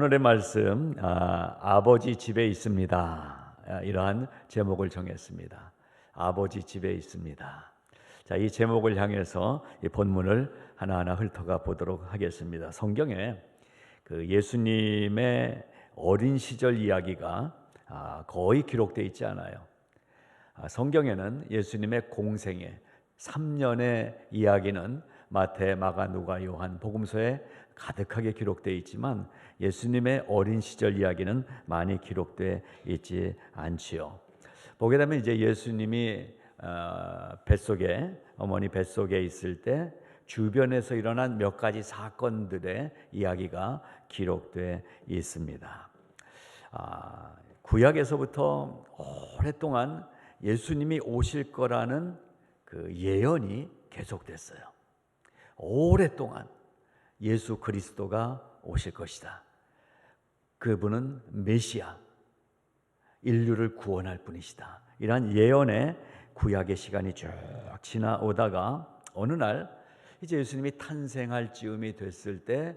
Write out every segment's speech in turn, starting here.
오늘의 말씀 아버지 집에 있습니다. 이러한 제목을 정했습니다. 아버지 집에 있습니다. 자, 이 제목을 향해서 이 본문을 하나하나 훑어가 보도록 하겠습니다. 성경에 그 예수님의 어린 시절 이야기가 거의 기록되어 있지 않아요. 성경에는 예수님의 공생애 3년의 이야기는 마태, 마가, 누가, 요한 복음서에 가득하게 기록되어 있지만 예수님의 어린 시절 이야기는 많이 기록되어 있지 않지요. 보게 되면 이제 예수님이 뱃속에 어머니 뱃속에 있을 때 주변에서 일어난 몇 가지 사건들의 이야기가 기록되어 있습니다. 구약에서부터 오랫동안 예수님이 오실 거라는 그 예언이 계속됐어요. 오랫동안 예수 그리스도가 오실 것이다. 그분은 메시아, 인류를 구원할 분이시다. 이러한 예언의 구약의 시간이 쭉 지나오다가 어느 날 이제 예수님이 탄생할 즈음이 됐을 때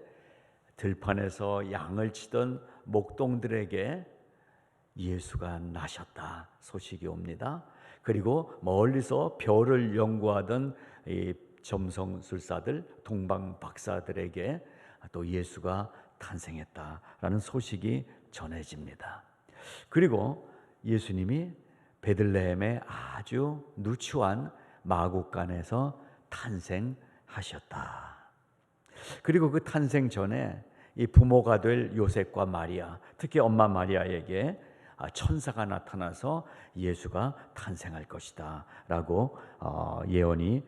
들판에서 양을 치던 목동들에게 예수가 나셨다 소식이 옵니다. 그리고 멀리서 별을 연구하던 이 점성술사들, 동방 박사들에게 또 예수가 탄생했다라는 소식이 전해집니다. 그리고 예수님이 베들레헴의 아주 누추한 마구간에서 탄생하셨다. 그리고 그 탄생 전에 이 부모가 될 요셉과 마리아, 특히 엄마 마리아에게 천사가 나타나서 예수가 탄생할 것이다 라고 예언이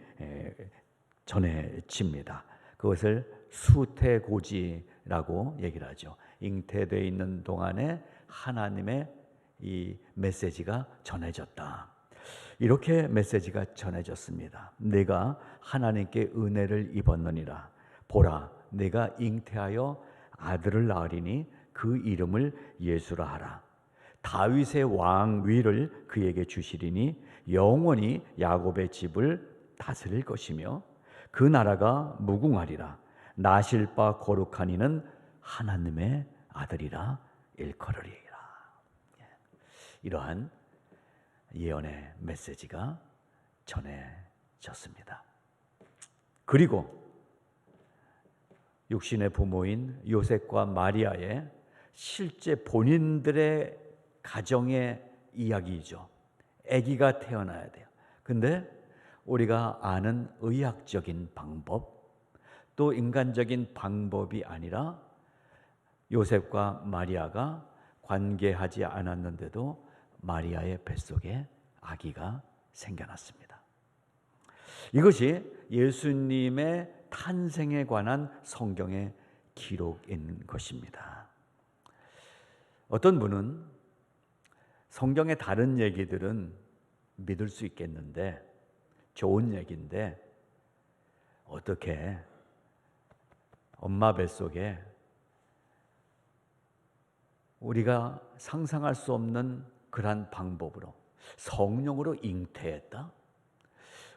전해집니다. 그것을 수태고지라고 얘기를 하죠. 잉태되어 있는 동안에 하나님의 이 메시지가 전해졌다. 이렇게 메시지가 전해졌습니다. 내가 하나님께 은혜를 입었느니라. 보라, 내가 잉태하여 아들을 낳으리니 그 이름을 예수라 하라. 다윗의 왕위를 그에게 주시리니 영원히 야곱의 집을 다스릴 것이며 그 나라가 무궁하리라. 나실 바 거룩한 이는 하나님의 아들이라 일컬으리라. 이러한 예언의 메시지가 전해졌습니다. 그리고 육신의 부모인 요셉과 마리아의 실제 본인들의 가정의 이야기이죠. 아기가 태어나야 돼요. 근데 우리가 아는 의학적인 방법, 또 인간적인 방법이 아니라 요셉과 마리아가 관계하지 않았는데도 마리아의 뱃속에 아기가 생겨났습니다. 이것이 예수님의 탄생에 관한 성경의 기록인 것입니다. 어떤 분은 성경의 다른 얘기들은 믿을 수 있겠는데 좋은 얘기인데 어떻게 엄마 뱃속에 우리가 상상할 수 없는 그러한 방법으로 성령으로 잉태했다?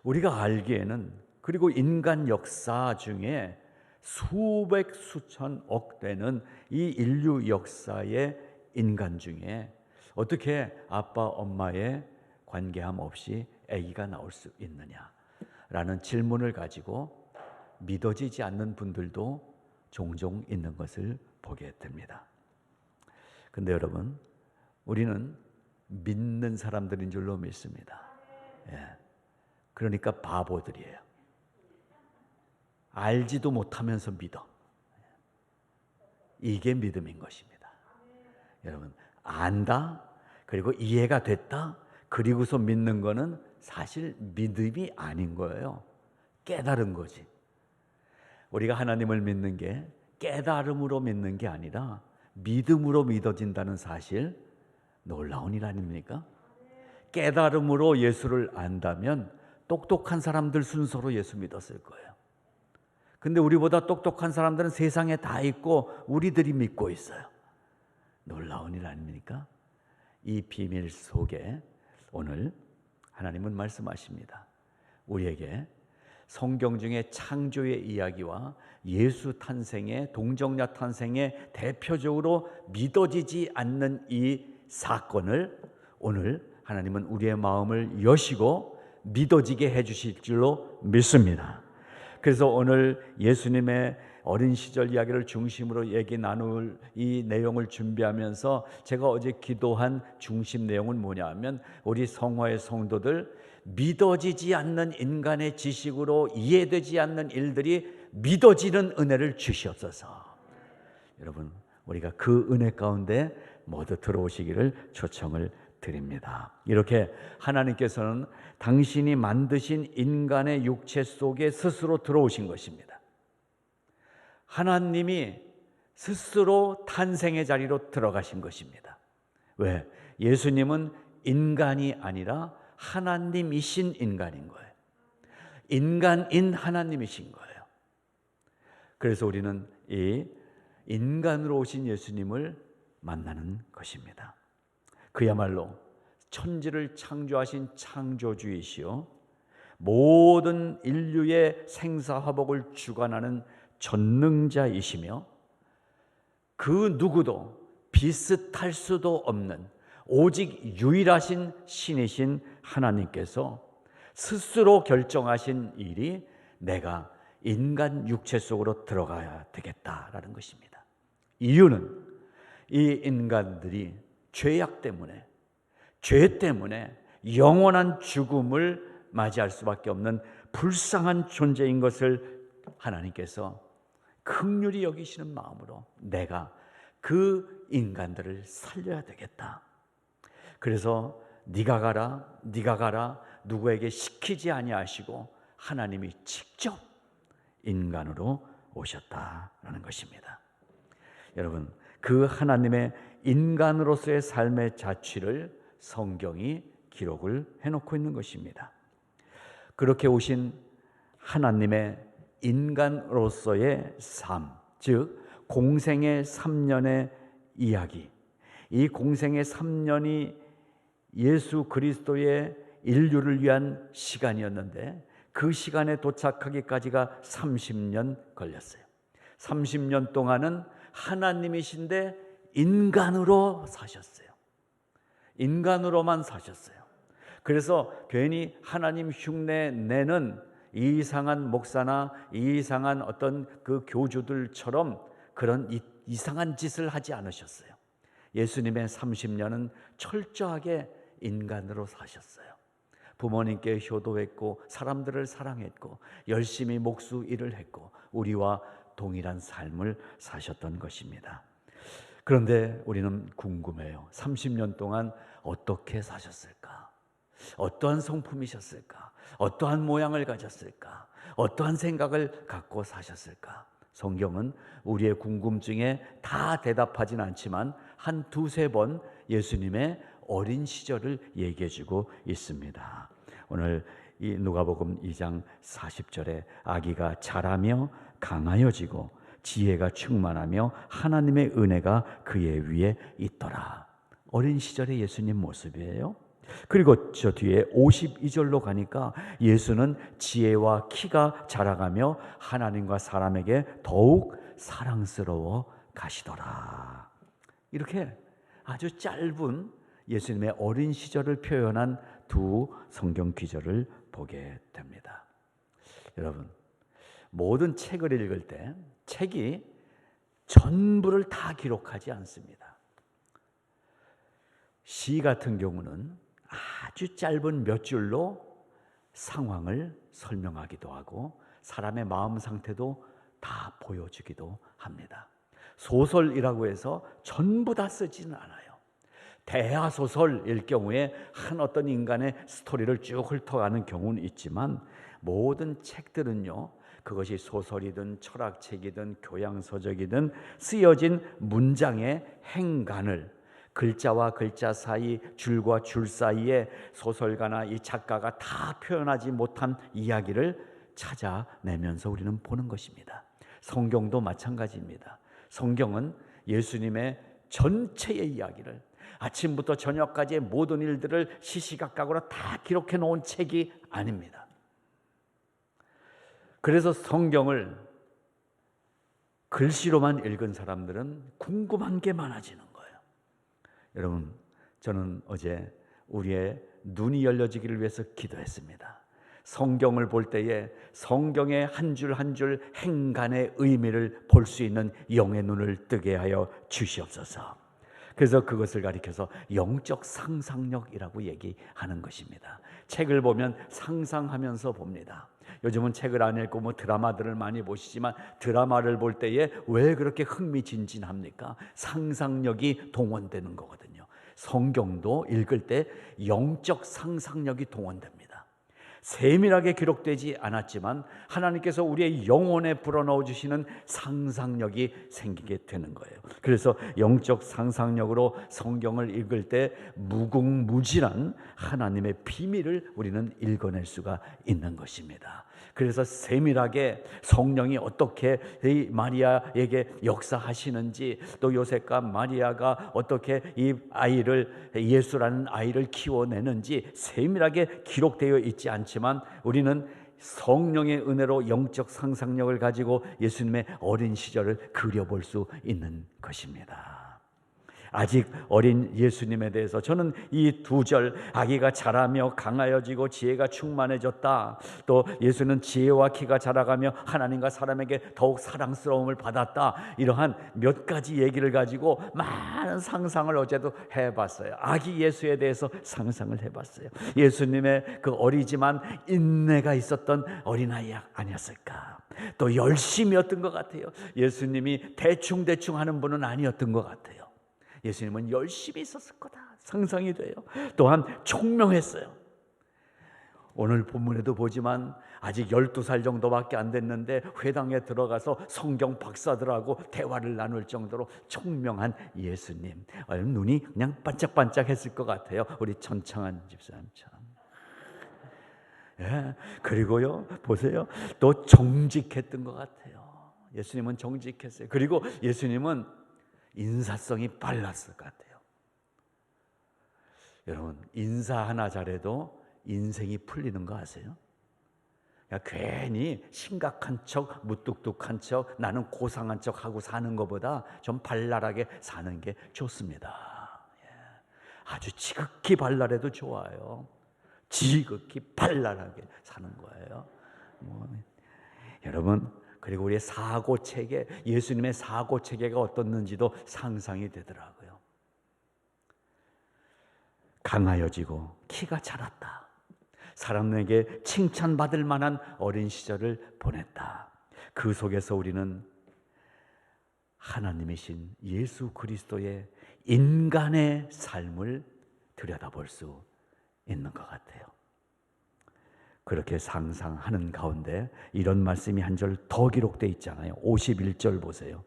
우리가 알기에는 그리고 인간 역사 중에 수백 수천억 되는 이 인류 역사의 인간 중에 어떻게 아빠 엄마의 관계함 없이 아기가 나올 수 있느냐라는 질문을 가지고 믿어지지 않는 분들도 종종 있는 것을 보게 됩니다. 근데 여러분, 우리는 믿는 사람들인 줄로 믿습니다. 그러니까 바보들이에요. 알지도 못하면서 믿어. 이게 믿음인 것입니다. 여러분, 안다, 그리고 이해가 됐다, 그리고서 믿는 거는 사실 믿음이 아닌 거예요. 깨달은 거지. 우리가 하나님을 믿는 게 깨달음으로 믿는 게 아니라 믿음으로 믿어진다는 사실, 놀라운 일 아닙니까? 깨달음으로 예수를 안다면 똑똑한 사람들 순서로 예수 믿었을 거예요. 근데 우리보다 똑똑한 사람들은 세상에 다 있고 우리들이 믿고 있어요. 놀라운 일 아닙니까? 이 비밀 속에 오늘 하나님은 말씀하십니다. 우리에게 성경 중에 창조의 이야기와 예수 탄생의 동정녀 탄생의 대표적으로 믿어지지 않는 이 사건을 오늘 하나님은 우리의 마음을 여시고 믿어지게 해주실 줄로 믿습니다. 그래서 오늘 예수님의 어린 시절 이야기를 중심으로 얘기 나눌 이 내용을 준비하면서 제가 어제 기도한 중심 내용은 뭐냐 하면 우리 성화의 성도들, 믿어지지 않는 인간의 지식으로 이해되지 않는 일들이 믿어지는 은혜를 주시옵소서. 여러분, 우리가 그 은혜 가운데 모두 들어오시기를 초청을 드립니다. 이렇게 하나님께서는 당신이 만드신 인간의 육체 속에 스스로 들어오신 것입니다. 하나님이 스스로 탄생의 자리로 들어가신 것입니다. 왜? 예수님은 인간이 아니라 하나님이신 인간인 거예요. 인간인 하나님이신 거예요. 그래서 우리는 이 인간으로 오신 예수님을 만나는 것입니다. 그야말로 천지를 창조하신 창조주이시요 모든 인류의 생사화복을 주관하는 전능자이시며 그 누구도 비슷할 수도 없는 오직 유일하신 신이신 하나님께서 스스로 결정하신 일이 내가 인간 육체 속으로 들어가야 되겠다라는 것입니다. 이유는 이 인간들이 죄악 때문에, 죄 때문에 영원한 죽음을 맞이할 수밖에 없는 불쌍한 존재인 것을 하나님께서 긍휼히 여기시는 마음으로 내가 그 인간들을 살려야 되겠다. 그래서 네가 가라, 네가 가라 누구에게 시키지 아니하시고 하나님이 직접 인간으로 오셨다라는 것입니다. 여러분, 그 하나님의 인간으로서의 삶의 자취를 성경이 기록을 해놓고 있는 것입니다. 그렇게 오신 하나님의 인간으로서의 삶, 즉 공생의 3년의 이야기, 이 공생의 3년이 예수 그리스도의 인류를 위한 시간이었는데 그 시간에 도착하기까지가 30년 걸렸어요. 30년 동안은 하나님이신데 인간으로 사셨어요. 인간으로만 사셨어요. 그래서 괜히 하나님 흉내 내는 이상한 목사나 이상한 어떤 그 교주들처럼 그런 이상한 짓을 하지 않으셨어요. 예수님의 30년은 철저하게 인간으로 사셨어요. 부모님께 효도했고 사람들을 사랑했고 열심히 목수 일을 했고 우리와 동일한 삶을 사셨던 것입니다. 그런데 우리는 궁금해요. 30년 동안 어떻게 사셨을까? 어떠한 성품이셨을까? 어떠한 모양을 가졌을까? 어떠한 생각을 갖고 사셨을까? 성경은 우리의 궁금증에 다 대답하진 않지만 한 두세 번 예수님의 어린 시절을 얘기해 주고 있습니다. 오늘 이 누가복음 2장 40절에 아기가 자라며 강하여지고 지혜가 충만하며 하나님의 은혜가 그의 위에 있더라. 어린 시절의 예수님 모습이에요. 그리고 저 뒤에 52절로 가니까 예수는 지혜와 키가 자라가며 하나님과 사람에게 더욱 사랑스러워 가시더라. 이렇게 아주 짧은 예수님의 어린 시절을 표현한 두 성경 기절을 보게 됩니다. 여러분, 모든 책을 읽을 때 책이 전부를 다 기록하지 않습니다. 시 같은 경우는 아주 짧은 몇 줄로 상황을 설명하기도 하고 사람의 마음 상태도 다 보여주기도 합니다. 소설이라고 해서 전부 다 쓰지는 않아요. 대하소설일 경우에 한 어떤 인간의 스토리를 쭉 훑어가는 경우는 있지만 모든 책들은요, 그것이 소설이든 철학책이든 교양서적이든 쓰여진 문장의 행간을 글자와 글자 사이, 줄과 줄 사이에 소설가나 이 작가가 다 표현하지 못한 이야기를 찾아내면서 우리는 보는 것입니다. 성경도 마찬가지입니다. 성경은 예수님의 전체의 이야기를 아침부터 저녁까지의 모든 일들을 시시각각으로 다 기록해 놓은 책이 아닙니다. 그래서 성경을 글씨로만 읽은 사람들은 궁금한 게 많아지는 거예요. 여러분, 저는 어제 우리의 눈이 열려지기를 위해서 기도했습니다. 성경을 볼 때에 성경의 한 줄 한 줄 행간의 의미를 볼 수 있는 영의 눈을 뜨게 하여 주시옵소서. 그래서 그것을 가리켜서 영적 상상력이라고 얘기하는 것입니다. 책을 보면 상상하면서 봅니다. 요즘은 책을 안 읽고 드라마들을 많이 보시지만 드라마를 볼 때에 왜 그렇게 흥미진진합니까? 상상력이 동원되는 거거든요. 성경도 읽을 때 영적 상상력이 동원됩니다. 세밀하게 기록되지 않았지만 하나님께서 우리의 영혼에 불어넣어 주시는 상상력이 생기게 되는 거예요. 그래서 영적 상상력으로 성경을 읽을 때 무궁무진한 하나님의 비밀을 우리는 읽어낼 수가 있는 것입니다. 그래서 세밀하게 성령이 어떻게 이 마리아에게 역사하시는지, 또 요셉과 마리아가 어떻게 이 아이를, 예수라는 아이를 키워내는지 세밀하게 기록되어 있지 않지만 우리는 성령의 은혜로 영적 상상력을 가지고 예수님의 어린 시절을 그려볼 수 있는 것입니다. 아직 어린 예수님에 대해서 저는 이 두 절, 아기가 자라며 강하여지고 지혜가 충만해졌다, 또 예수는 지혜와 키가 자라가며 하나님과 사람에게 더욱 사랑스러움을 받았다, 이러한 몇 가지 얘기를 가지고 많은 상상을 어제도 해봤어요. 아기 예수에 대해서 상상을 해봤어요. 예수님의 그 어리지만 인내가 있었던 어린아이 아니었을까? 또 열심이었던 것 같아요. 예수님이 대충대충 하는 분은 아니었던 것 같아요. 예수님은 열심히 있었을 거다 상상이 돼요. 또한 총명했어요. 오늘 본문에도 보지만 아직 12살 정도밖에 안 됐는데 회당에 들어가서 성경 박사들하고 대화를 나눌 정도로 총명한 예수님, 눈이 그냥 반짝반짝했을 것 같아요. 우리 천창한 집사님처럼. 예, 그리고요, 보세요, 또 정직했던 것 같아요. 예수님은 정직했어요. 그리고 예수님은 인사성이 빨랐을 것 같아요. 여러분, 인사 하나 잘해도 인생이 풀리는 거 아세요? 그러니까 괜히 심각한 척, 무뚝뚝한 척, 나는 고상한 척 하고 사는 것보다 좀 발랄하게 사는 게 좋습니다. 아주 지극히 발랄해도 좋아요. 지극히 발랄하게 사는 거예요. 여러분, 그리고 우리의 사고체계, 예수님의 사고체계가 어떻는지도 상상이 되더라고요. 강하여지고 키가 자랐다. 사람에게 칭찬받을 만한 어린 시절을 보냈다. 그 속에서 우리는 하나님이신 예수 그리스도의 인간의 삶을 들여다볼 수 있는 것 같아요. 그렇게 상상하는 가운데 이런 말씀이 한 절 더 기록되어 있잖아요. 51절 보세요.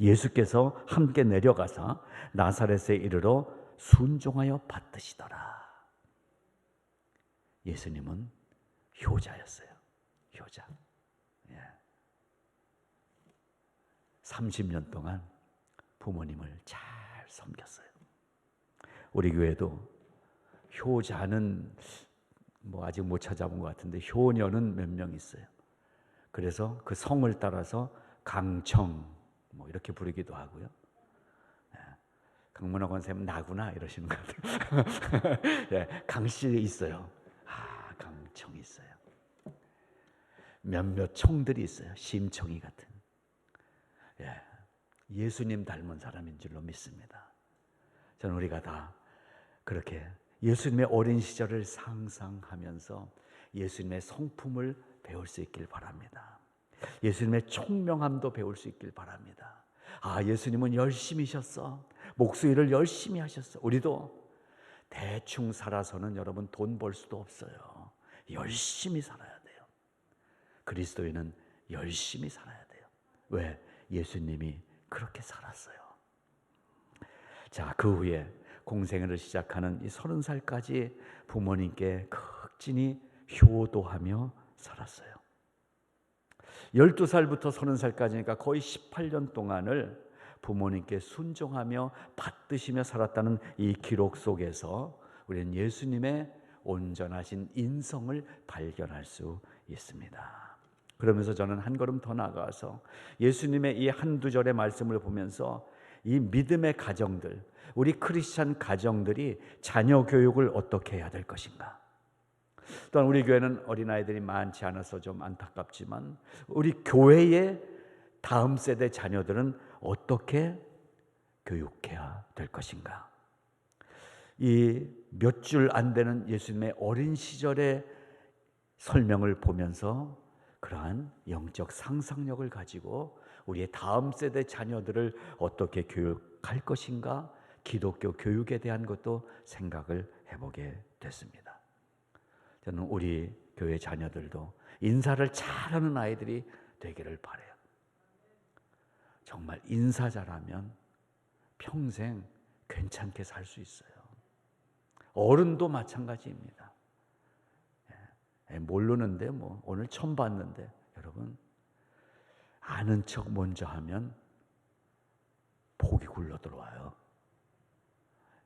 예수께서 함께 내려가사 나사렛에 이르러 순종하여 받드시더라. 예수님은 효자였어요. 효자. 30년 동안 부모님을 잘 섬겼어요. 우리 교회도 효자는 아직 못 찾아본 것 같은데 효녀는 몇 명 있어요. 그래서 그 성을 따라서 강청 이렇게 부르기도 하고요. 강문화 권사님 나구나 이러시는 것 같아요. 강씨 있어요. 강청이 있어요. 몇몇 청들이 있어요. 심청이 같은. 예수님 닮은 사람인 줄로 믿습니다. 저는 우리가 다 그렇게 예수님의 어린 시절을 상상하면서 예수님의 성품을 배울 수 있길 바랍니다. 예수님의 총명함도 배울 수 있길 바랍니다. 예수님은 열심히셨어. 목수일을 열심히 하셨어. 우리도 대충 살아서는 여러분 돈 벌 수도 없어요. 열심히 살아야 돼요. 그리스도인은 열심히 살아야 돼요. 왜? 예수님이 그렇게 살았어요. 자, 그 후에 공생애를 시작하는 이 30살까지 부모님께 극진히 효도하며 살았어요. 12살부터 30살까지니까 거의 18년 동안을 부모님께 순종하며 받드시며 살았다는 이 기록 속에서 우리는 예수님의 온전하신 인성을 발견할 수 있습니다. 그러면서 저는 한 걸음 더 나아가서 예수님의 이 한두 절의 말씀을 보면서 이 믿음의 가정들, 우리 크리스찬 가정들이 자녀 교육을 어떻게 해야 될 것인가. 또한 우리 교회는 어린아이들이 많지 않아서 좀 안타깝지만 우리 교회의 다음 세대 자녀들은 어떻게 교육해야 될 것인가. 이 몇 줄 안 되는 예수님의 어린 시절의 설명을 보면서 그러한 영적 상상력을 가지고 우리의 다음 세대 자녀들을 어떻게 교육할 것인가, 기독교 교육에 대한 것도 생각을 해보게 됐습니다. 저는 우리 교회 자녀들도 인사를 잘하는 아이들이 되기를 바라요. 정말 인사 잘하면 평생 괜찮게 살 수 있어요. 어른도 마찬가지입니다. 모르는데 오늘 처음 봤는데 여러분, 아는 척 먼저 하면 복이 굴러 들어와요.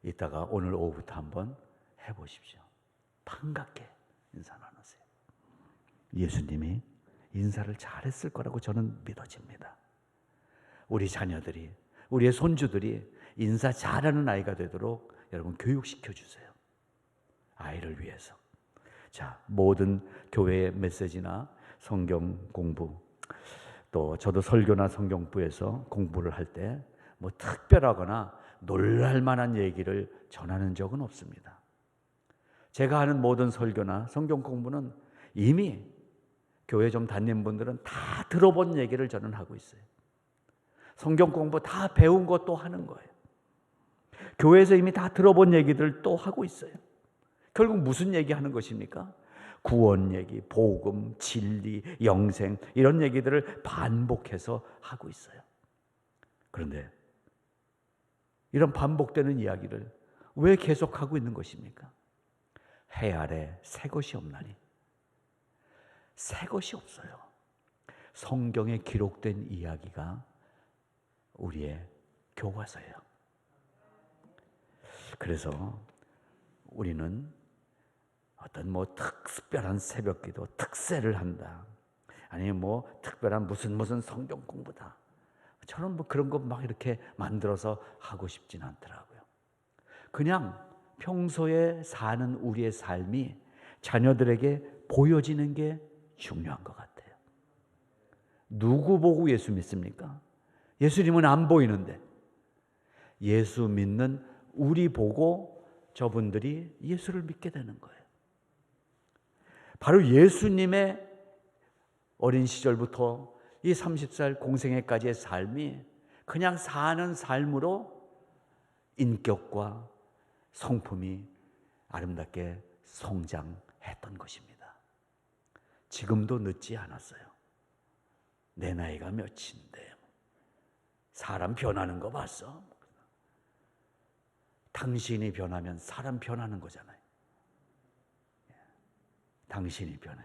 이따가 오늘 오후부터 한번 해보십시오. 반갑게 인사 나누세요. 예수님이 인사를 잘했을 거라고 저는 믿어집니다. 우리 자녀들이, 우리의 손주들이 인사 잘하는 아이가 되도록 여러분 교육시켜 주세요. 아이를 위해서. 자, 모든 교회의 메시지나 성경 공부, 또 저도 설교나 성경부에서 공부를 할 때 특별하거나 놀랄 만한 얘기를 전하는 적은 없습니다. 제가 하는 모든 설교나 성경 공부는 이미 교회 좀 다닌 분들은 다 들어본 얘기를 저는 하고 있어요. 성경 공부 다 배운 것도 하는 거예요. 교회에서 이미 다 들어본 얘기들 또 하고 있어요. 결국 무슨 얘기하는 것입니까? 구원 얘기, 복음, 진리, 영생, 이런 얘기들을 반복해서 하고 있어요. 그런데 이런 반복되는 이야기를 왜 계속하고 있는 것입니까? 해 아래 새 것이 없나니. 새 것이 없어요. 성경에 기록된 이야기가 우리의 교과서예요. 그래서 우리는 어떤 특별한 새벽기도, 특세를 한다, 아니면 특별한 무슨 성경 공부다, 저는 그런 거 막 이렇게 만들어서 하고 싶진 않더라고요. 그냥 평소에 사는 우리의 삶이 자녀들에게 보여지는 게 중요한 것 같아요. 누구 보고 예수 믿습니까? 예수님은 안 보이는데 예수 믿는 우리 보고 저분들이 예수를 믿게 되는 거예요. 바로 예수님의 어린 시절부터 이 30살 공생애까지의 삶이 그냥 사는 삶으로 인격과 성품이 아름답게 성장했던 것입니다. 지금도 늦지 않았어요. 내 나이가 몇인데 사람 변하는 거 봤어? 당신이 변하면 사람 변하는 거잖아요. 당신이 변해.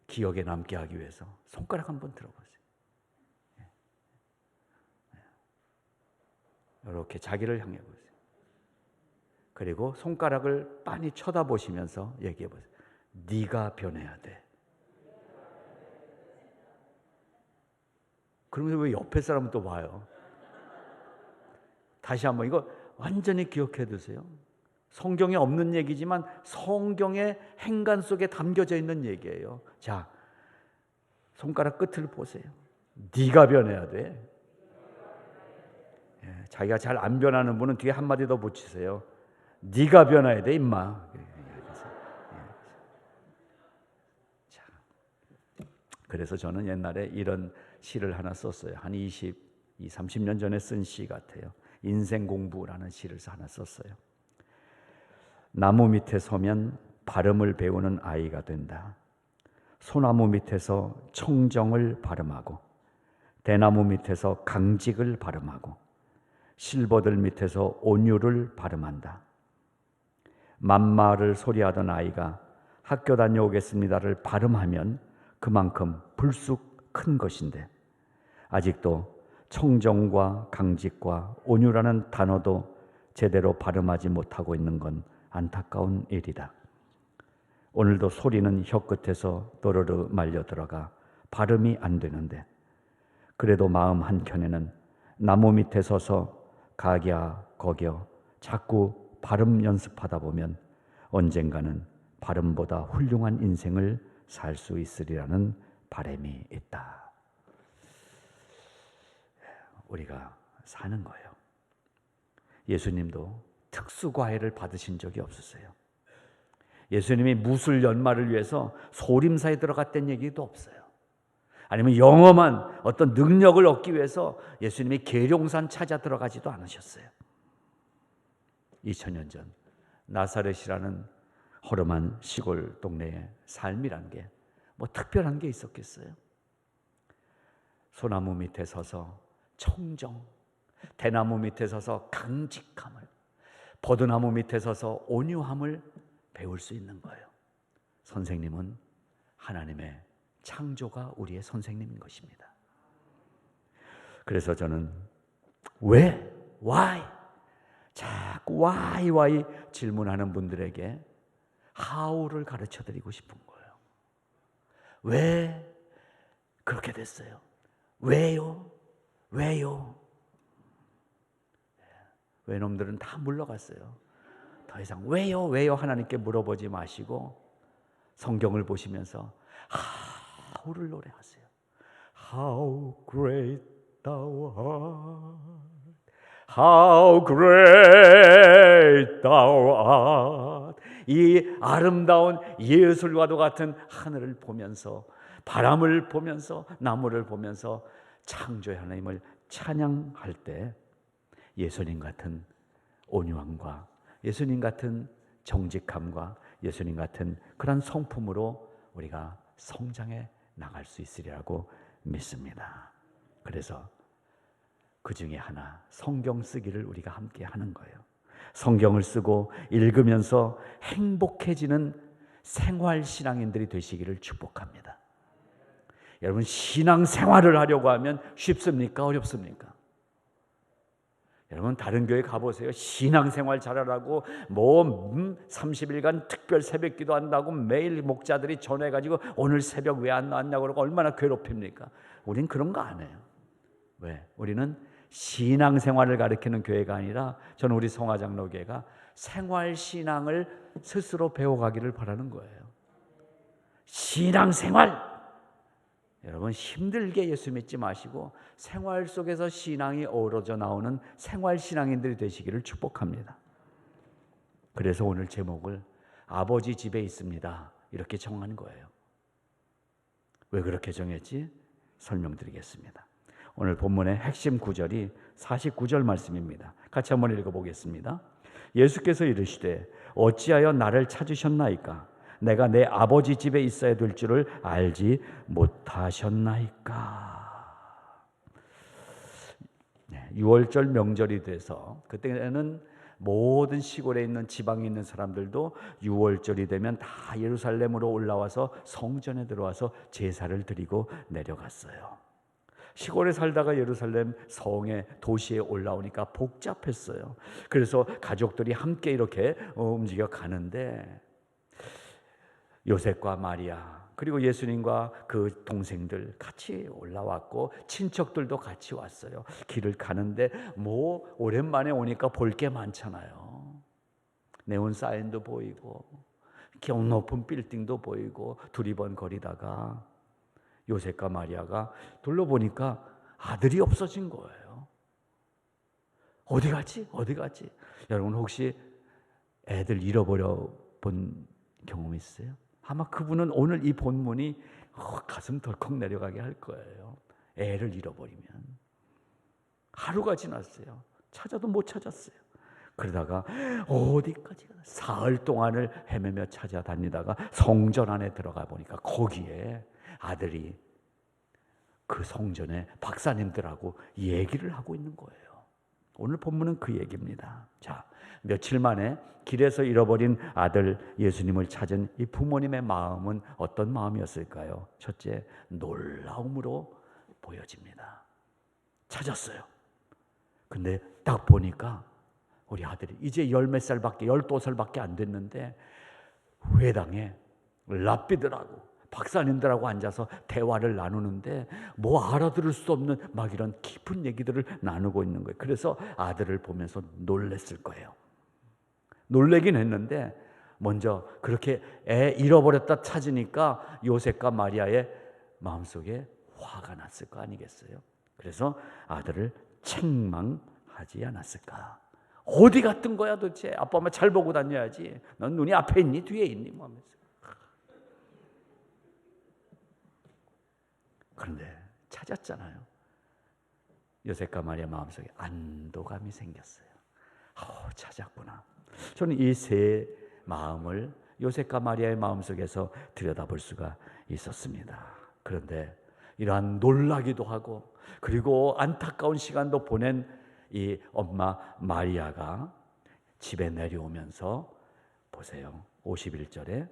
기억에 남게 하기 위해서 손가락 한번 들어보세요. 이렇게 자기를 향해 보세요. 그리고 손가락을 빤히 쳐다보시면서 얘기해 보세요. 네가 변해야 돼. 그러면 왜 옆에 사람은 또 봐요? 다시 한번 이거 완전히 기억해 두세요. 성경에 없는 얘기지만 성경의 행간 속에 담겨져 있는 얘기예요. 자, 손가락 끝을 보세요. 네가 변해야 돼. 자기가 잘 안 변하는 분은 뒤에 한마디 더 붙이세요. 네가 변해야 돼, 임마. 자, 그래서 저는 옛날에 이런 시를 하나 썼어요. 한 30년 전에 쓴 시 같아요. 인생 공부라는 시를 하나 썼어요. 나무 밑에 서면 발음을 배우는 아이가 된다. 소나무 밑에서 청정을 발음하고, 대나무 밑에서 강직을 발음하고, 실버들 밑에서 온유를 발음한다. 맘마를 소리하던 아이가 학교 다녀오겠습니다를 발음하면 그만큼 불쑥 큰 것인데, 아직도 청정과 강직과 온유라는 단어도 제대로 발음하지 못하고 있는 건 안타까운 일이다. 오늘도 소리는 혀 끝에서 또르르 말려 들어가 발음이 안 되는데, 그래도 마음 한켠에는 나무 밑에 서서 가갸 거겨 자꾸 발음 연습하다 보면 언젠가는 발음보다 훌륭한 인생을 살 수 있으리라는 바람이 있다. 우리가 사는 거예요. 예수님도 특수과외를 받으신 적이 없으세요. 예수님이 무술 연말을 위해서 소림사에 들어갔다는 얘기도 없어요. 아니면 영험한 어떤 능력을 얻기 위해서 예수님이 계룡산 찾아 들어가지도 않으셨어요. 2000년 전 나사렛이라는 허름한 시골 동네의 삶이란 게 뭐 특별한 게 있었겠어요? 소나무 밑에 서서 청정, 대나무 밑에 서서 강직함을, 버드나무 밑에 서서 온유함을 배울 수 있는 거예요. 선생님은 하나님의 창조가 우리의 선생님인 것입니다. 그래서 저는 왜? Why? 자꾸 why 질문하는 분들에게 how를 가르쳐드리고 싶은 거예요. 왜 그렇게 됐어요? 왜요? 왜요? 외놈들은 다 물러갔어요. 더 이상 왜요 하나님께 물어보지 마시고 성경을 보시면서 how를 노래하세요. How great thou art, how great thou art. 이 아름다운 예술과도 같은 하늘을 보면서, 바람을 보면서, 나무를 보면서 창조의 하나님을 찬양할 때 예수님 같은 온유함과 예수님 같은 정직함과 예수님 같은 그런 성품으로 우리가 성장해 나갈 수 있으리라고 믿습니다. 그래서 그 중에 하나, 성경 쓰기를 우리가 함께 하는 거예요. 성경을 쓰고 읽으면서 행복해지는 생활 신앙인들이 되시기를 축복합니다. 여러분, 신앙 생활을 하려고 하면 쉽습니까? 어렵습니까? 여러분, 다른 교회 가보세요. 신앙생활 잘하라고 30일간 특별 새벽 기도한다고 매일 목자들이 전화해가지고 오늘 새벽 왜 안 나왔냐고 그러고 얼마나 괴롭힙니까? 우린 그런 거 안 해요. 왜? 우리는 신앙생활을 가르치는 교회가 아니라, 저는 우리 성화장로교회가 생활신앙을 스스로 배워가기를 바라는 거예요. 신앙생활! 여러분, 힘들게 예수 믿지 마시고 생활 속에서 신앙이 어우러져 나오는 생활신앙인들이 되시기를 축복합니다. 그래서 오늘 제목을 아버지 집에 있습니다 이렇게 정한 거예요. 왜 그렇게 정했지? 설명드리겠습니다. 오늘 본문의 핵심 구절이 49절 말씀입니다. 같이 한번 읽어보겠습니다. 예수께서 이르시되 어찌하여 나를 찾으셨나이까? 내가 내 아버지 집에 있어야 될 줄을 알지 못하셨나이까? 6월절 명절이 돼서, 그때는 모든 시골에 있는 지방에 있는 사람들도 6월절이 되면 다 예루살렘으로 올라와서 성전에 들어와서 제사를 드리고 내려갔어요. 시골에 살다가 예루살렘 성에, 도시에 올라오니까 복잡했어요. 그래서 가족들이 함께 이렇게 움직여 가는데, 요셉과 마리아 그리고 예수님과 그 동생들 같이 올라왔고 친척들도 같이 왔어요. 길을 가는데 뭐 오랜만에 오니까 볼 게 많잖아요. 네온 사인도 보이고 경 높은 빌딩도 보이고 두리번거리다가 요셉과 마리아가 둘러보니까 아들이 없어진 거예요. 어디 갔지? 어디 갔지? 여러분, 혹시 애들 잃어버려 본 경험 있어요? 아마 그분은 오늘 이 본문이 가슴 덜컥 내려가게 할 거예요. 애를 잃어버리면. 하루가 지났어요. 찾아도 못 찾았어요. 그러다가 어디까지 사흘 동안을 헤매며 찾아다니다가 성전 안에 들어가 보니까 거기에 아들이 그 성전에 박사님들하고 얘기를 하고 있는 거예요. 오늘 본문은 그 얘기입니다. 자, 며칠 만에 길에서 잃어버린 아들 예수님을 찾은 이 부모님의 마음은 어떤 마음이었을까요? 첫째, 놀라움으로 보여집니다. 찾았어요. 근데 딱 보니까 우리 아들이 이제 10몇 살밖에, 12살밖에 안 됐는데 회당에 랍비들하고 박사님들하고 앉아서 대화를 나누는데 뭐 알아들을 수 없는 막 이런 깊은 얘기들을 나누고 있는 거예요. 그래서 아들을 보면서 놀랬을 거예요. 놀래긴 했는데 먼저 그렇게 애 잃어버렸다 찾으니까 요셉과 마리아의 마음속에 화가 났을 거 아니겠어요? 그래서 아들을 책망하지 않았을까? 어디 갔던 거야 도대체? 아빠 엄마 잘 보고 다녀야지. 넌 눈이 앞에 있니 뒤에 있니? 뭐 하면서. 그런데 찾았잖아요. 요셉과 마리아 마음속에 안도감이 생겼어요. 찾았구나. 저는 이 세 마음을 요셉과 마리아의 마음속에서 들여다볼 수가 있었습니다. 그런데 이러한 놀라기도 하고 그리고 안타까운 시간도 보낸 이 엄마 마리아가 집에 내려오면서 보세요. 51절에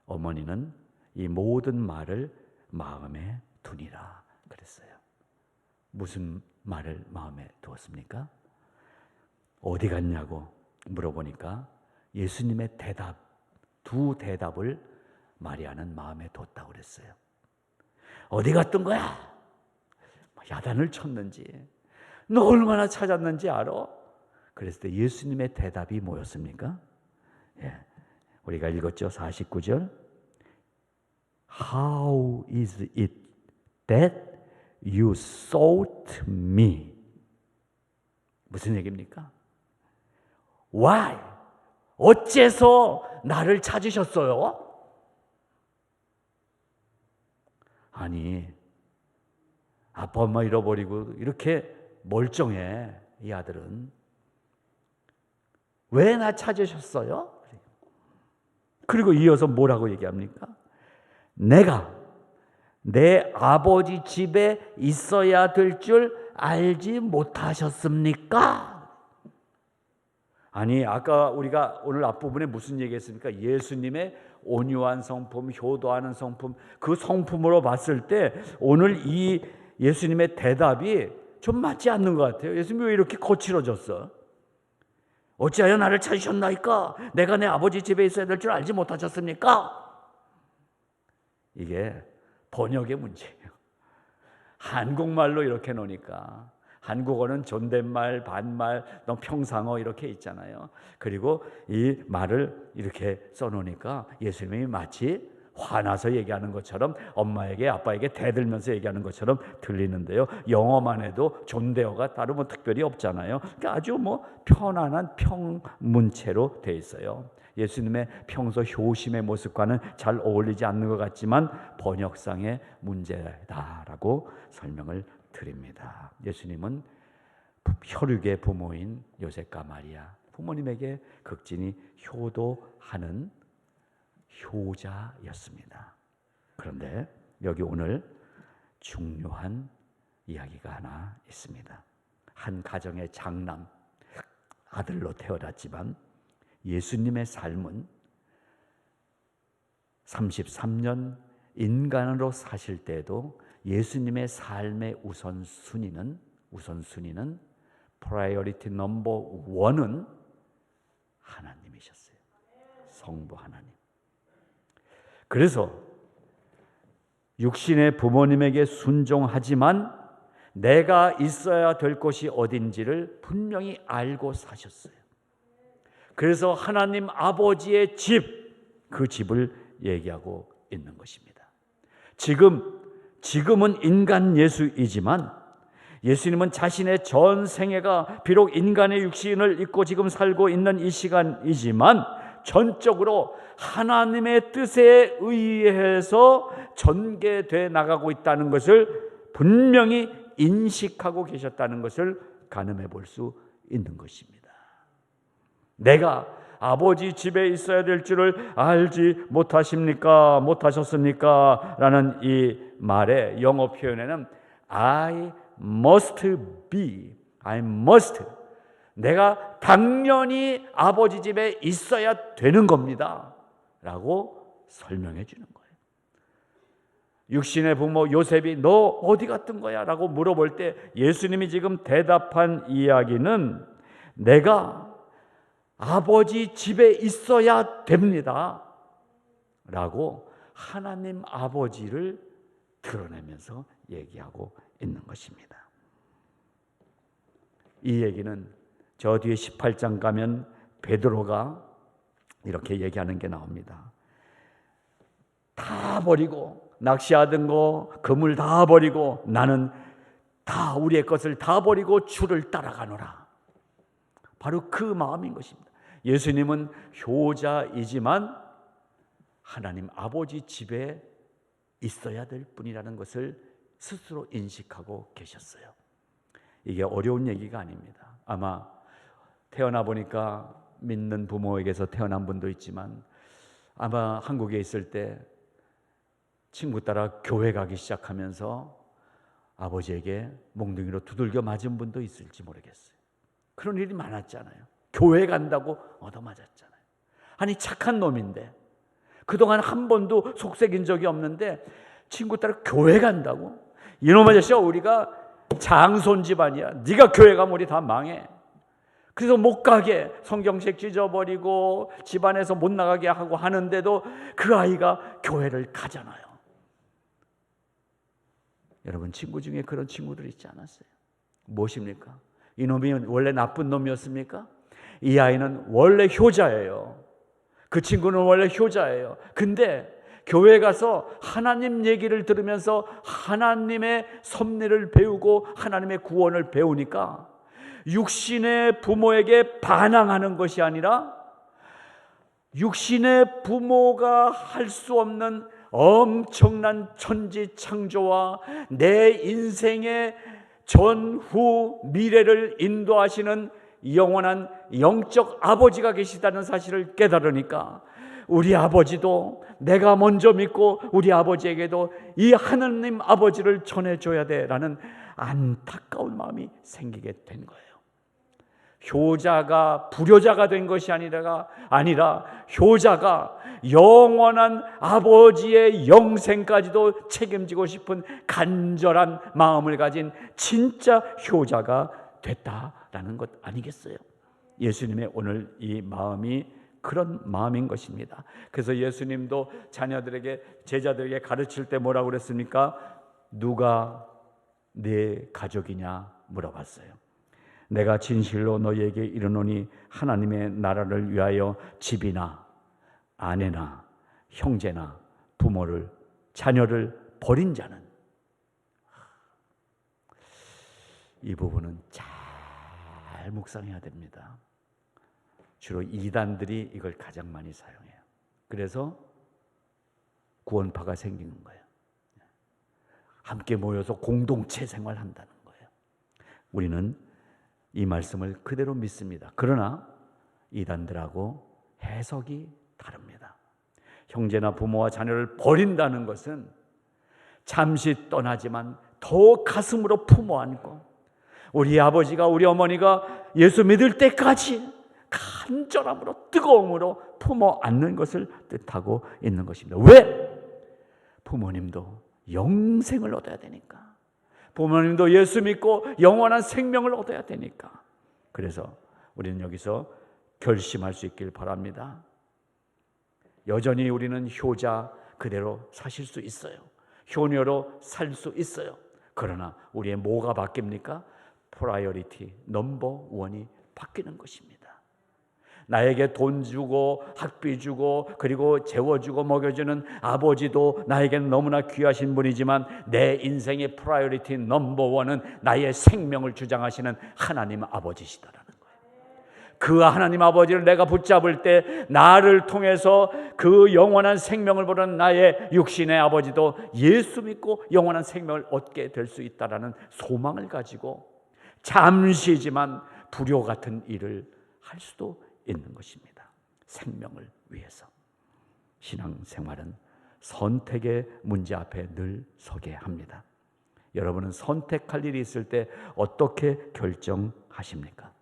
어머니는 이 모든 말을 마음에 두니라 그랬어요. 무슨 말을 마음에 두었습니까? 어디 갔냐고 물어보니까 예수님의 대답, 두 대답을 마리아는 마음에 뒀다고 그랬어요. 어디 갔던 거야? 야단을 쳤는지 너 얼마나 찾았는지 알아? 그랬을 때 예수님의 대답이 뭐였습니까? 우리가 읽었죠. 49절 How is it that you sought me? 무슨 얘기입니까? Why? 어째서 나를 찾으셨어요? 아니, 아빠 엄마 잃어버리고 이렇게 멀쩡해 이 아들은. 왜 나 찾으셨어요? 그리고 이어서 뭐라고 얘기합니까? 내가 내 아버지 집에 있어야 될 줄 알지 못하셨습니까? 아니, 아까 우리가 오늘 앞부분에 무슨 얘기했습니까? 예수님의 온유한 성품, 효도하는 성품, 그 성품으로 봤을 때 오늘 이 예수님의 대답이 좀 맞지 않는 것 같아요. 예수님이 왜 이렇게 거칠어졌어? 어찌하여 나를 찾으셨나이까? 내가 내 아버지 집에 있어야 될 줄 알지 못하셨습니까? 이게 번역의 문제예요. 한국말로 이렇게 놓으니까 한국어는 존댓말, 반말, 평상어 이렇게 있잖아요. 그리고 이 말을 이렇게 써놓으니까 예수님이 마치 화나서 얘기하는 것처럼 엄마에게 아빠에게 대들면서 얘기하는 것처럼 들리는데요. 영어만 해도 존대어가 따로 뭐 특별히 없잖아요. 그러니까 아주 뭐 편안한 평문체로 돼 있어요. 예수님의 평소 효심의 모습과는 잘 어울리지 않는 것 같지만 번역상의 문제다라고 설명을 드립니다. 예수님은 혈육의 부모인 요셉과 마리아, 부모님에게 극진히 효도하는 효자였습니다. 그런데 여기 오늘 중요한 이야기가 하나 있습니다. 한 가정의 장남, 아들로 태어났지만 예수님의 삶은 33년 인간으로 사실 때도 예수님의 삶의 우선순위는 priority number 1은 하나님이셨어요. 성부 하나님. 그래서 육신의 부모님에게 순종하지만 내가 있어야 될 곳이 어딘지를 분명히 알고 사셨어요. 그래서 하나님 아버지의 집, 그 집을 얘기하고 있는 것입니다. 지금은 인간 예수이지만 예수님은 자신의 전 생애가 비록 인간의 육신을 입고 지금 살고 있는 이 시간이지만 전적으로 하나님의 뜻에 의해서 전개돼 나가고 있다는 것을 분명히 인식하고 계셨다는 것을 가늠해 볼 수 있는 것입니다. 내가 아버지 집에 있어야 될 줄을 알지 못하셨습니까? 라는 이 말의 영어 표현에는 I must be, 내가 당연히 아버지 집에 있어야 되는 겁니다 라고 설명해 주는 거예요. 육신의 부모 요셉이 너 어디 갔던 거야? 라고 물어볼 때 예수님이 지금 대답한 이야기는 내가 아버지 집에 있어야 됩니다 라고 하나님 아버지를 드러내면서 얘기하고 있는 것입니다. 이 얘기는 저 뒤에 18장 가면 베드로가 이렇게 얘기하는 게 나옵니다. 다 버리고, 낚시하던 거 그물 다 버리고, 나는 다 우리의 것을 다 버리고 주를 따라가노라. 바로 그 마음인 것입니다. 예수님은 효자이지만 하나님 아버지 집에 있어야 될 분이라는 것을 스스로 인식하고 계셨어요. 이게 어려운 얘기가 아닙니다. 아마 태어나 보니까 믿는 부모에게서 태어난 분도 있지만, 아마 한국에 있을 때 친구 따라 교회 가기 시작하면서 아버지에게 몽둥이로 두들겨 맞은 분도 있을지 모르겠어요. 그런 일이 많았잖아요. 교회 간다고 얻어맞았잖아요. 아니, 착한 놈인데 그동안 한 번도 속색인 적이 없는데 친구 따라 교회 간다고? 이놈 아저씨야, 우리가 장손 집안이야. 네가 교회 가면 우리 다 망해. 그래서 못 가게 성경책 찢어버리고 집안에서 못 나가게 하고 하는데도 그 아이가 교회를 가잖아요. 여러분, 친구 중에 그런 친구들 있지 않았어요? 무엇입니까? 이놈이 원래 나쁜 놈이었습니까? 이 아이는 원래 효자예요. 그 친구는 원래 효자예요. 근데 교회 가서 하나님 얘기를 들으면서 하나님의 섭리를 배우고 하나님의 구원을 배우니까 육신의 부모에게 반항하는 것이 아니라 육신의 부모가 할 수 없는 엄청난 천지 창조와 내 인생의 전후 미래를 인도하시는 영원한 영적 아버지가 계시다는 사실을 깨달으니까 우리 아버지도 내가 먼저 믿고 우리 아버지에게도 이 하나님 아버지를 전해줘야 돼라는 안타까운 마음이 생기게 된 거예요. 효자가 불효자가 된 것이 아니라 효자가 영원한 아버지의 영생까지도 책임지고 싶은 간절한 마음을 가진 진짜 효자가 됐다라는 것 아니겠어요? 예수님의 오늘 이 마음이 그런 마음인 것입니다. 그래서 예수님도 자녀들에게, 제자들에게 가르칠 때 뭐라고 그랬습니까? 누가 내 가족이냐 물어봤어요. 내가 진실로 너희에게 이르노니 하나님의 나라를 위하여 집이나 아내나 형제나 부모를, 자녀를 버린 자는, 이 부분은 잘 묵상해야 됩니다. 주로 이단들이 이걸 가장 많이 사용해요. 그래서 구원파가 생기는 거예요. 함께 모여서 공동체 생활한다는 거예요. 우리는 이 말씀을 그대로 믿습니다. 그러나 이단들하고 해석이 다릅니다. 형제나 부모와 자녀를 버린다는 것은 잠시 떠나지만 더 가슴으로 품어 안고 우리 아버지가, 우리 어머니가 예수 믿을 때까지 간절함으로, 뜨거움으로 품어 안는 것을 뜻하고 있는 것입니다. 왜? 부모님도 영생을 얻어야 되니까. 부모님도 예수 믿고 영원한 생명을 얻어야 되니까. 그래서 우리는 여기서 결심할 수 있길 바랍니다. 여전히 우리는 효자 그대로 사실 수 있어요. 효녀로 살 수 있어요. 그러나 우리의 뭐가 바뀝니까? 프라이어리티 넘버 원이 바뀌는 것입니다. 나에게 돈 주고 학비 주고 그리고 재워주고 먹여주는 아버지도 나에게는 너무나 귀하신 분이지만 내 인생의 프라이어리티 넘버 원은 나의 생명을 주장하시는 하나님 아버지시다라는 거예요. 그 하나님 아버지를 내가 붙잡을 때 나를 통해서 그 영원한 생명을 보는 나의 육신의 아버지도 예수 믿고 영원한 생명을 얻게 될 수 있다라는 소망을 가지고 잠시지만 불효 같은 일을 할 수도 있는 것입니다. 생명을 위해서. 신앙생활은 선택의 문제 앞에 늘 서게 합니다. 여러분은 선택할 일이 있을 때 어떻게 결정하십니까?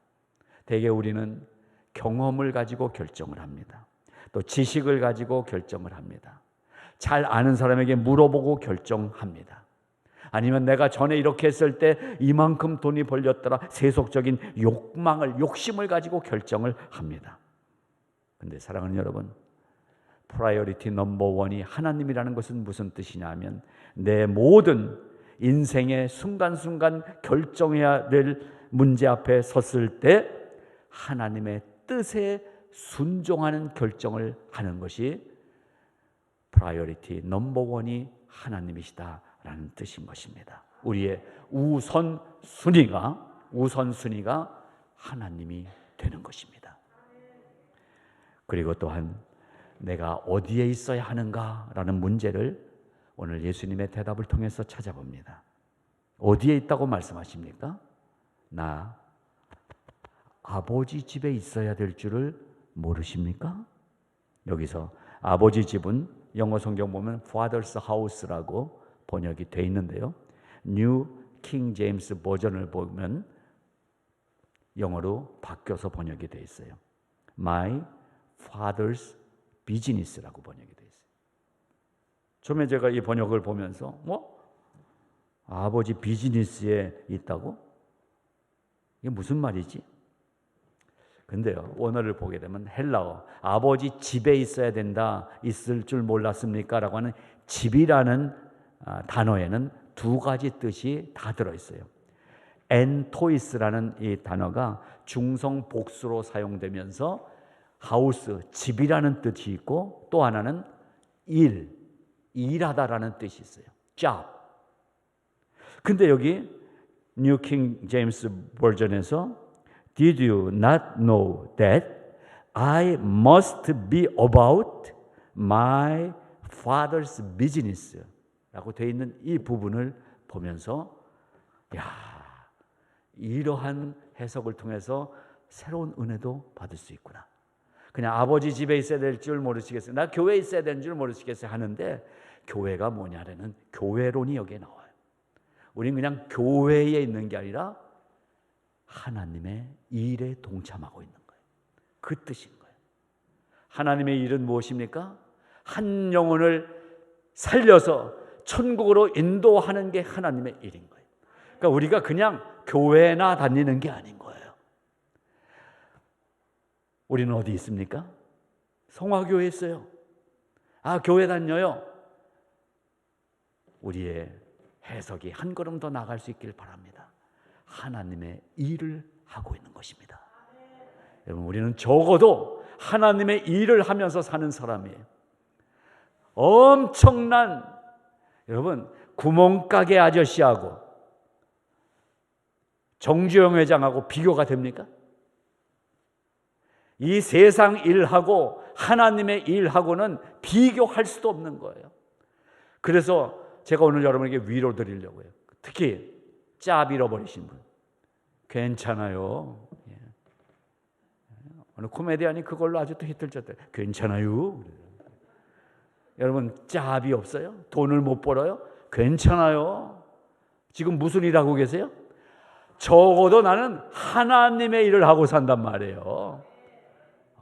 대개 우리는 경험을 가지고 결정을 합니다. 또 지식을 가지고 결정을 합니다. 잘 아는 사람에게 물어보고 결정합니다. 아니면 내가 전에 이렇게 했을 때 이만큼 돈이 벌렸더라, 세속적인 욕심을 가지고 결정을 합니다. 그런데 사랑하는 여러분, 프라이어리티 넘버 원이 하나님이라는 것은 무슨 뜻이냐면 내 모든 인생의 순간순간 결정해야 될 문제 앞에 섰을 때 하나님의 뜻에 순종하는 결정을 하는 것이 프라이어리티 넘버 원이 하나님이시다라는 뜻인 것입니다. 우리의 우선순위가 하나님이 되는 것입니다. 그리고 또한 내가 어디에 있어야 하는가라는 문제를 오늘 예수님의 대답을 통해서 찾아봅니다. 어디에 있다고 말씀하십니까? 나 아버지 집에 있어야 될 줄을 모르십니까? 여기서 아버지 집은 영어 성경 보면 Father's house라고 번역이 되어 있는데요. New King James 버전을 보면 영어로 바뀌어서 번역이 되어 있어요. My Father's Business라고 번역이 되어 있어요. 처음에 제가 이 번역을 보면서 아버지 비즈니스에 있다고? 이게 무슨 말이지? 근데요, 원어를 보게 되면 헬라어 아버지 집에 있어야 된다, 있을 줄 몰랐습니까? 라고 하는 집이라는 단어에는 두 가지 뜻이 다 들어있어요. 엔토이스라는 이 단어가 중성 복수로 사용되면서 하우스, 집이라는 뜻이 있고 또 하나는 일하다라는 뜻이 있어요. job. 근데 여기 New King James 버전에서 Did you not know that I must be about my father's business? 라고 되어 있는 이 부분을 보면서 이러한 해석을 통해서 새로운 은혜도 받을 수 있구나. 그냥 아버지 집에 있어야 될 줄 모르시겠어요? 나 교회에 있어야 되는 줄 모르시겠어요? 하는데 교회가 뭐냐라는 교회론이 여기에 나와요. 우린 그냥 교회에 있는 게 아니라 하나님의 일에 동참하고 있는 거예요. 그 뜻인 거예요. 하나님의 일은 무엇입니까? 한 영혼을 살려서 천국으로 인도하는 게 하나님의 일인 거예요. 그러니까 우리가 그냥 교회나 다니는 게 아닌 거예요. 우리는 어디 있습니까? 성화교회에 있어요. 교회 다녀요. 우리의 해석이 한 걸음 더 나갈 수 있길 바랍니다. 하나님의 일을 하고 있는 것입니다. 여러분, 우리는 적어도 하나님의 일을 하면서 사는 사람이에요. 엄청난, 여러분, 구멍가게 아저씨하고 정주영 회장하고 비교가 됩니까? 이 세상 일하고 하나님의 일하고는 비교할 수도 없는 거예요. 그래서 제가 오늘 여러분에게 위로 드리려고 해요. 특히 짭 잃어버리신 분 괜찮아요. 어느 코미디언이 그걸로 아직도 히트를 쳤대요. 괜찮아요. 여러분, 짭이 없어요? 돈을 못 벌어요? 괜찮아요. 지금 무슨 일 하고 계세요? 적어도 나는 하나님의 일을 하고 산단 말이에요.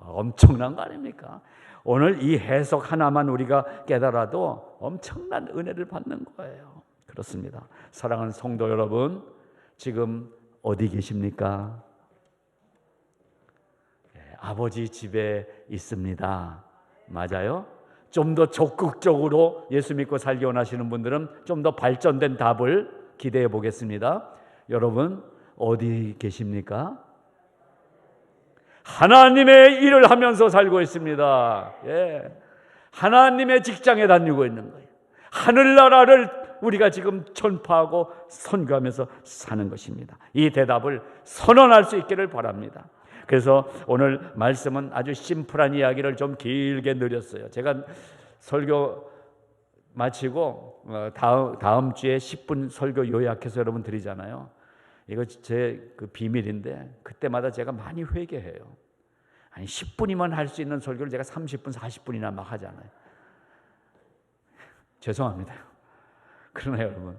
엄청난 거 아닙니까? 오늘 이 해석 하나만 우리가 깨달아도 엄청난 은혜를 받는 거예요. 그렇습니다. 사랑하는 성도 여러분, 지금 어디 계십니까? 아버지 집에 있습니다. 맞아요? 좀 더 적극적으로 예수 믿고 살기 원하시는 분들은 좀 더 발전된 답을 기대해 보겠습니다. 여러분, 어디 계십니까? 하나님의 일을 하면서 살고 있습니다. 하나님의 직장에 다니고 있는 거예요. 하늘나라를 우리가 지금 전파하고 선교하면서 사는 것입니다. 이 대답을 선언할 수 있기를 바랍니다. 그래서 오늘 말씀은 아주 심플한 이야기를 좀 길게 늘렸어요. 제가 설교 마치고 다음 주에 10분 설교 요약해서 여러분 드리잖아요. 이거 제 그 비밀인데 그때마다 제가 많이 회개해요. 아니 10분이면 할 수 있는 설교를 제가 30분, 40분이나 막 하잖아요. 죄송합니다. 그러나 여러분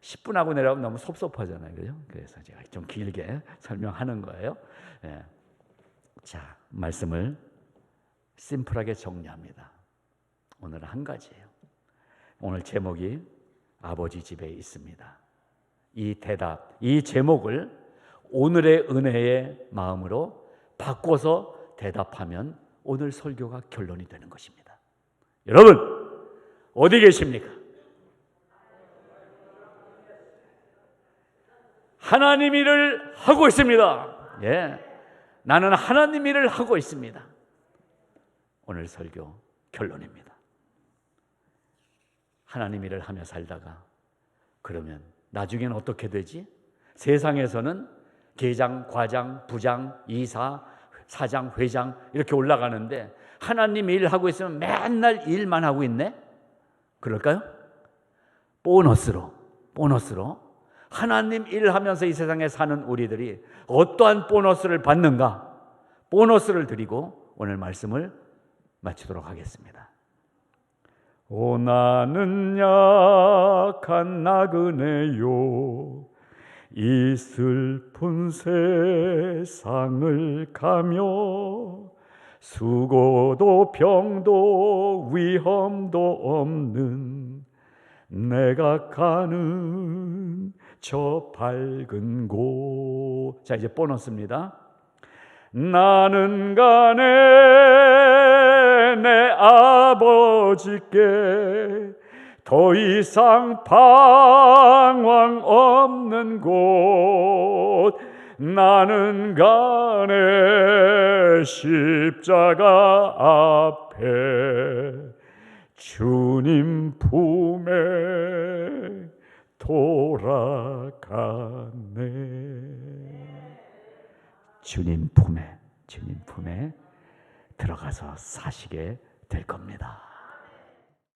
10분 하고 내려가면 너무 섭섭하잖아요. 그죠? 그래서 제가 좀 길게 설명하는 거예요. 자, 말씀을 심플하게 정리합니다. 오늘은 한 가지예요. 오늘 제목이 아버지 집에 있습니다. 이 대답, 이 제목을 오늘의 은혜의 마음으로 바꿔서 대답하면 오늘 설교가 결론이 되는 것입니다. 여러분 어디 계십니까? 하나님 일을 하고 있습니다. 예, 나는 하나님 일을 하고 있습니다. 오늘 설교 결론입니다. 하나님 일을 하며 살다가 그러면 나중에는 어떻게 되지? 세상에서는 계장, 과장, 부장, 이사, 사장, 회장 이렇게 올라가는데 하나님 일하고 있으면 맨날 일만 하고 있네? 그럴까요? 보너스로 하나님 일하면서 이 세상에 사는 우리들이 어떠한 보너스를 받는가? 보너스를 드리고 오늘 말씀을 마치도록 하겠습니다. 오 나는 약한 나그네요 이 슬픈 세상을 가며 수고도 병도 위험도 없는 내가 가는 저 밝은 곳. 자, 이제 보너스입니다. 나는 가네 내 아버지께 더 이상 방황 없는 곳. 나는 가네 십자가 앞에 주님 품에 돌아가네. 주님 품에 들어가서 사시게 될 겁니다.